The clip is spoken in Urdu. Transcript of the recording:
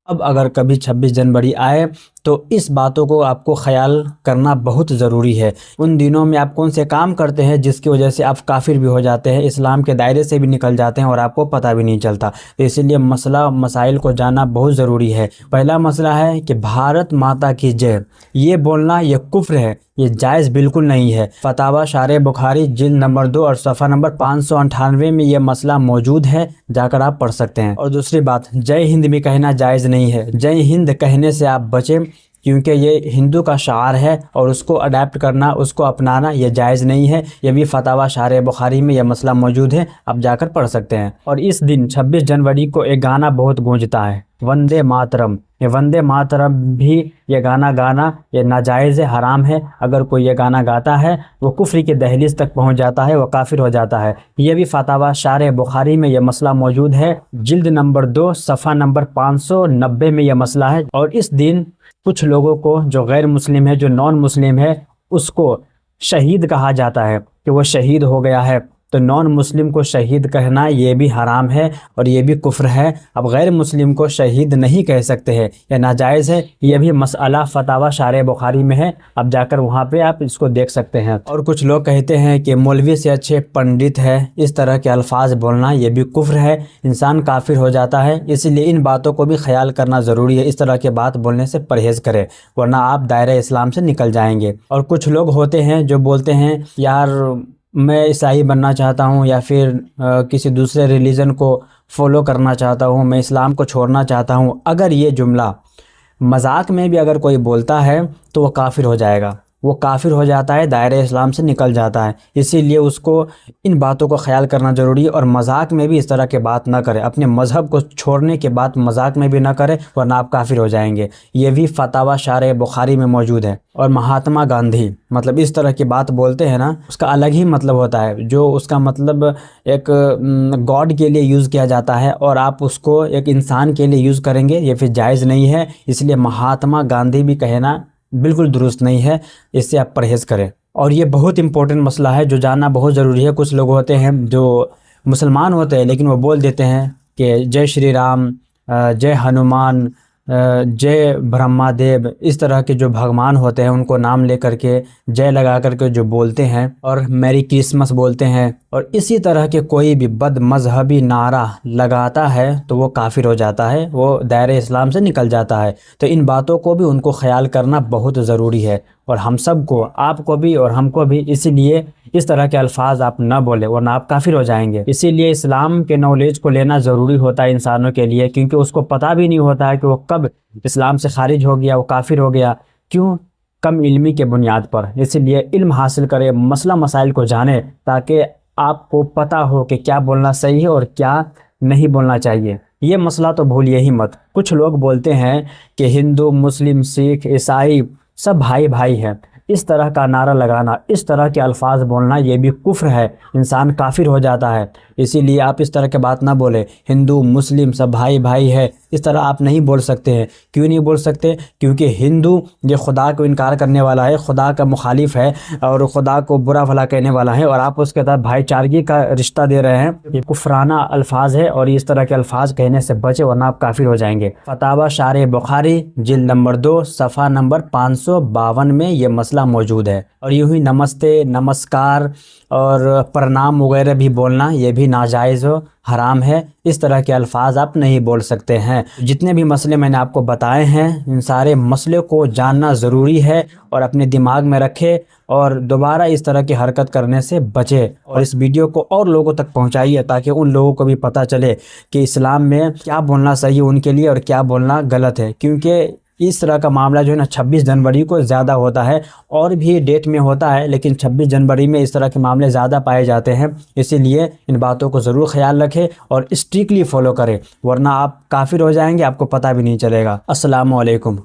اب اگر کبھی 26 جنوری آئے تو اس باتوں کو آپ کو خیال کرنا بہت ضروری ہے۔ ان دنوں میں آپ کون سے کام کرتے ہیں جس کی وجہ سے آپ کافر بھی ہو جاتے ہیں، اسلام کے دائرے سے بھی نکل جاتے ہیں اور آپ کو پتہ بھی نہیں چلتا۔ تو اسی لیے مسائل کو جاننا بہت ضروری ہے۔ پہلا مسئلہ ہے کہ بھارت ماتا کی جے، یہ بولنا یہ کفر ہے، یہ جائز بالکل نہیں ہے۔ فتاوی شارح بخاری جلد نمبر 2 اور صفحہ نمبر 598 میں یہ مسئلہ موجود ہے، جا کر آپ پڑھ سکتے ہیں۔ اور دوسری بات، جے ہند بھی کہنا جائز نہیں ہے۔ جے ہند کہنے سے آپ بچیں، کیونکہ یہ ہندو کا شعار ہے اور اس کو اڈاپٹ کرنا، اس کو اپنانا یہ جائز نہیں ہے۔ یہ بھی فتاوی شارح بخاری میں یہ مسئلہ موجود ہے، آپ جا کر پڑھ سکتے ہیں۔ اور اس دن 26 جنوری کو ایک گانا بہت گونجتا ہے، وندے ماترم۔ یہ وندے ماترم بھی یہ گانا گانا یہ ناجائز ہے، حرام ہے۔ اگر کوئی یہ گانا گاتا ہے وہ کفر کی دہلیز تک پہنچ جاتا ہے، وہ کافر ہو جاتا ہے۔ یہ بھی فتاوی شارح بخاری میں یہ مسئلہ موجود ہے، جلد نمبر 2 صفحہ نمبر 590 میں یہ مسئلہ ہے۔ اور اس دن کچھ لوگوں کو جو غیر مسلم ہے، جو نان مسلم ہے، اس کو شہید کہا جاتا ہے کہ وہ شہید ہو گیا ہے۔ تو نان مسلم کو شہید کہنا یہ بھی حرام ہے اور یہ بھی کفر ہے۔ اب غیر مسلم کو شہید نہیں کہہ سکتے ہیں، یہ ناجائز ہے۔ یہ بھی مسئلہ فتاوی شارح بخاری میں ہے، اب جا کر وہاں پہ آپ اس کو دیکھ سکتے ہیں۔ اور کچھ لوگ کہتے ہیں کہ مولوی سے اچھے پنڈت ہے، اس طرح کے الفاظ بولنا یہ بھی کفر ہے، انسان کافر ہو جاتا ہے۔ اس لیے ان باتوں کو بھی خیال کرنا ضروری ہے، اس طرح کے بات بولنے سے پرہیز کریں، ورنہ آپ دائرہ اسلام سے نکل جائیں گے۔ اور کچھ لوگ ہوتے ہیں جو بولتے ہیں یار میں عیسائی بننا چاہتا ہوں یا پھر کسی دوسرے ریلیجن کو فالو کرنا چاہتا ہوں، میں اسلام کو چھوڑنا چاہتا ہوں۔ اگر یہ جملہ مذاق میں بھی اگر کوئی بولتا ہے تو وہ کافر ہو جائے گا، وہ کافر ہو جاتا ہے، دائرہ اسلام سے نکل جاتا ہے۔ اسی لیے اس کو ان باتوں کو خیال کرنا ضروری ہے، اور مذاق میں بھی اس طرح کے بات نہ کرے، اپنے مذہب کو چھوڑنے کے بعد مذاق میں بھی نہ کرے، ورنہ آپ کافر ہو جائیں گے۔ یہ بھی فتاوی شارح بخاری میں موجود ہے۔ اور مہاتما گاندھی مطلب اس طرح کی بات بولتے ہیں نا، اس کا الگ ہی مطلب ہوتا ہے، جو اس کا مطلب ایک گاڈ کے لیے یوز کیا جاتا ہے اور آپ اس کو ایک انسان کے لیے یوز کریں گے، یہ پھر جائز نہیں ہے۔ اس لیے مہاتما گاندھی بھی کہنا بالکل درست نہیں ہے، اس سے آپ پرہیز کریں۔ اور یہ بہت امپورٹنٹ مسئلہ ہے جو جاننا بہت ضروری ہے۔ کچھ لوگ ہوتے ہیں جو مسلمان ہوتے ہیں لیکن وہ بول دیتے ہیں کہ جے شری رام، جے ہنومان، جے برہما دیو، اس طرح کے جو بھگوان ہوتے ہیں ان کو نام لے کر کے جے لگا کر کے جو بولتے ہیں، اور میری کرسمس بولتے ہیں، اور اسی طرح کے کوئی بھی بد مذہبی نعرہ لگاتا ہے تو وہ کافر ہو جاتا ہے، وہ دائرہ اسلام سے نکل جاتا ہے۔ تو ان باتوں کو بھی ان کو خیال کرنا بہت ضروری ہے، اور ہم سب کو، آپ کو بھی اور ہم کو بھی۔ اسی لیے اس طرح کے الفاظ آپ نہ بولیں ورنہ آپ کافر ہو جائیں گے۔ اسی لیے اسلام کے نالج کو لینا ضروری ہوتا ہے انسانوں کے لیے، کیونکہ اس کو پتہ بھی نہیں ہوتا ہے کہ وہ کب اسلام سے خارج ہو گیا، وہ کافر ہو گیا، کیوں؟ کم علمی کے بنیاد پر۔ اس لیے علم حاصل کریں، مسئلہ مسائل کو جانیں، تاکہ آپ کو پتہ ہو کہ کیا بولنا صحیح ہے اور کیا نہیں بولنا چاہیے۔ یہ مسئلہ تو بھولیے ہی مت۔ کچھ لوگ بولتے ہیں کہ ہندو، مسلم، سکھ، عیسائی سب بھائی بھائی ہیں، اس طرح کا نعرہ لگانا، اس طرح کے الفاظ بولنا یہ بھی کفر ہے، انسان کافر ہو جاتا ہے۔ اسی لیے آپ اس طرح کے بات نہ بولیں، ہندو مسلم سب بھائی بھائی ہے، اس طرح آپ نہیں بول سکتے ہیں۔ کیوں نہیں بول سکتے؟ کیونکہ ہندو یہ خدا کو انکار کرنے والا ہے، خدا کا مخالف ہے اور خدا کو برا بھلا کہنے والا ہے، اور آپ اس کے ساتھ بھائی چارگی کا رشتہ دے رہے ہیں۔ یہ کفرانہ الفاظ ہے، اور اس طرح کے الفاظ کہنے سے بچے ورنہ آپ کافر ہو جائیں گے۔ فتاوی شارح بخاری جلد نمبر 2 صفحہ نمبر 552 میں یہ مسئلہ موجود ہے۔ اور یوں ہی نمستے، نمسکار اور پرنام وغیرہ بھی بولنا یہ بھی ناجائز ہو، حرام ہے، اس طرح کے الفاظ آپ نہیں بول سکتے ہیں۔ جتنے بھی مسئلے میں نے آپ کو بتائے ہیں، ان سارے مسئلے کو جاننا ضروری ہے اور اپنے دماغ میں رکھے، اور دوبارہ اس طرح کی حرکت کرنے سے بچے، اور اس ویڈیو کو اور لوگوں تک پہنچائیے تاکہ ان لوگوں کو بھی پتہ چلے کہ اسلام میں کیا بولنا صحیح ہے ان کے لیے اور کیا بولنا غلط ہے۔ کیونکہ اس طرح کا معاملہ جو ہے نا 26 جنوری کو زیادہ ہوتا ہے، اور بھی ڈیٹ میں ہوتا ہے لیکن 26 جنوری میں اس طرح کے معاملے زیادہ پائے جاتے ہیں۔ اسی لیے ان باتوں کو ضرور خیال رکھیں اور اسٹرکٹلی فالو کریں، ورنہ آپ کافر ہو جائیں گے، آپ کو پتہ بھی نہیں چلے گا۔ السلام علیکم۔